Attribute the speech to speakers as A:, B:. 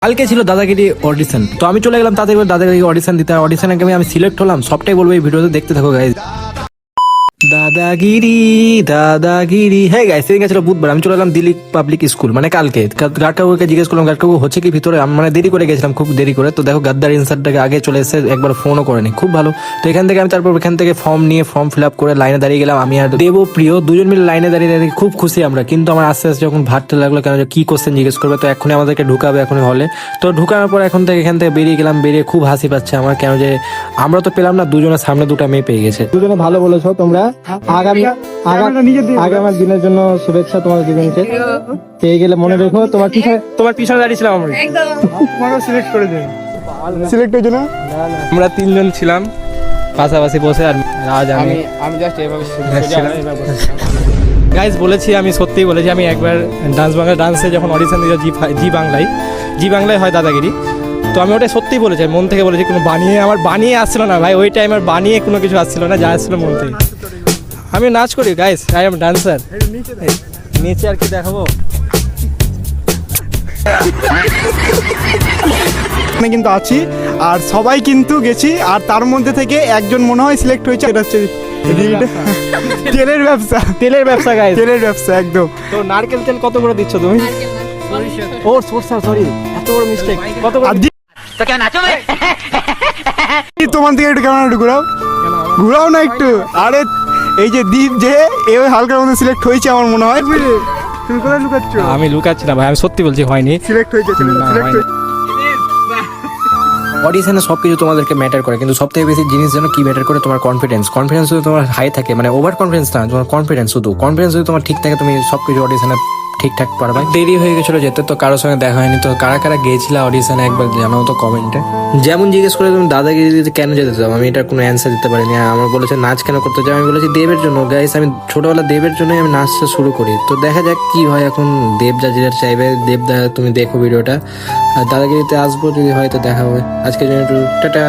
A: কালকে ছিল দাদাগিরি অডিশন, তো আমি চলে গেলাম তাদের দাদাগিরি অডিশন দিতে। অডিশনে আমি সিলেক্ট হলাম, সবটাই বলবো এই ভিডিওতে, দেখতে থাকো গাইজ। দাদাগিরি দাদাগিরি। হ্যাঁ গাইস, সেদিন ছিল বুধবার, আমি চলে এলাম দিল্লি পাবলিক স্কুল, মানে কালকে। গার্ড কাকুকে জিজ্ঞেস করলাম গার্ড কাকু হচ্ছে কি ভিতরে, আমি মানে দেরি করে গেছিলাম, খুব দেরি করে। তো দেখো গাদ্দার ইনসার্টটাকে আগে চলে এসে একবার ফোনও করেনি, খুব ভালো। তো এখান থেকে আমি তারপর এখান থেকে ফর্ম নিয়ে ফর্ম ফিল আপ করে লাইনে দাঁড়িয়ে গেলাম। আমি আর দেবপ্রিয় দুজন মিলে লাইনে দাঁড়িয়ে দাঁড়িয়ে খুব খুশি আমরা। কিন্তু আমার আস্তে আস্তে যখন ভাবতে লাগলো কেন যে কি কোশ্চেন জিজ্ঞেস করবে, তো এখনই আমাদেরকে ঢুকাবে এখনই হলে। তো ঢুকানোর পর এখান থেকে বেরিয়ে গেলাম, বেরিয়ে খুব হাসি পাচ্ছে আমার, কেন যে আমরা তো পেলাম না, দুজনের সামনে দুটো মেয়ে পেয়ে গেছে। দুজনে ভালো বলেছো তোমরা। আগামী দিনের জন্য শুভেচ্ছা তোমার দুজনকে। পেয়ে গেলে মনে রেখো, তোমার পিছনে দাঁড়িয়েছিলাম আমরা, সিলেক্ট করে দিন। সিলেক্ট হয়েছে না? আমরা তিনজন ছিলাম পাশাপাশি বসে, আর আজ আমি জাস্ট এভাবে গাইজ বলেছি, আমি সত্যিই বলেছি। আমি একবার ডান্সে যখন অডিশন দিয়েছি জি বাংলায় হয় দাদাগিরি, তো আমি ওটাই সত্যিই বলেছি, মন থেকে বলেছি। কোনো আমার বানিয়ে আসছিল না ভাই, ওই টাইম আর বানিয়ে কোনো কিছু আসছিল না, যা আসছিল মন থেকে। আমি নাচ করি গাইস, আই এম ডান্সার। নিচে আর কি দেখাবো,
B: কিন্তু আছি আর সবাই কিন্তু গেছি, আর তার মধ্যে থেকে একজন মনে হয় সিলেক্ট হয়েছে। এটা হচ্ছে তেলের ব্যবসা গাইস, তেলের ব্যবসা একদম।
A: তো নারকেল তেল কত করে দিচ্ছ তুমি? ও সরষা, সরি, এত বড় মিস্টেক। কত করে?
C: তো কেন নাচো ভাই?
B: তোমার দিকে একটু ক্যামেরা ঘুরাও না একটু। আরে এই যে দীপ যে এ হালকার মধ্যে সিলেক্ট হয়েছে আমার মনে হয়। তুমি কোথায় লুকাচ্ছ?
A: আমি লুকাচ্ছি না ভাই, আমি সত্যি বলছি হয়নি।
B: সিলেক্ট হয়েছে,
A: অডিশনে সবকিছু তোমাদেরকে ম্যাটার করে, কিন্তু সবথেকে বেশি জিনিস যেন কি ম্যাটার করে, তোমার কনফিডেন্স। কনফিডেন্স যদি তোমার হাই থাকে, মানে ওভার কনফিডেন্স না, তোমার কনফিডেন্স শুধু। কনফিডেন্স যদি তোমার ঠিক থাকে, তুমি সবকিছু অডিশনে ঠিকঠাক পারবে। দেরি হয়ে গেছিল যেতে, তো কারোর সঙ্গে দেখা হয়নি। তো কারা কারা গিয়েছিল অডিশনে একবার জানাও তো কমেন্টে। যেমন জিজ্ঞেস করে তুমি দাদাগিরি দিতে কেন যেতে চাও, আমি এটার কোনো অ্যান্সার দিতে পারিনি। আমার বলেছে নাচ কেন করতে চাও, আমি বলেছি দেবের জন্য। গাইস আমি ছোটবেলা দেবের জন্যই আমি নাচটা শুরু করি। তো দেখা যাক কি হয় এখন, দেব যা যেটা চাইবে। দেবদা তুমি দেখো ভিডিওটা, আর দাদাগিরিতে আসবো, যদি হয় তো দেখা হবে। আজকের জন্য একটু টাটা।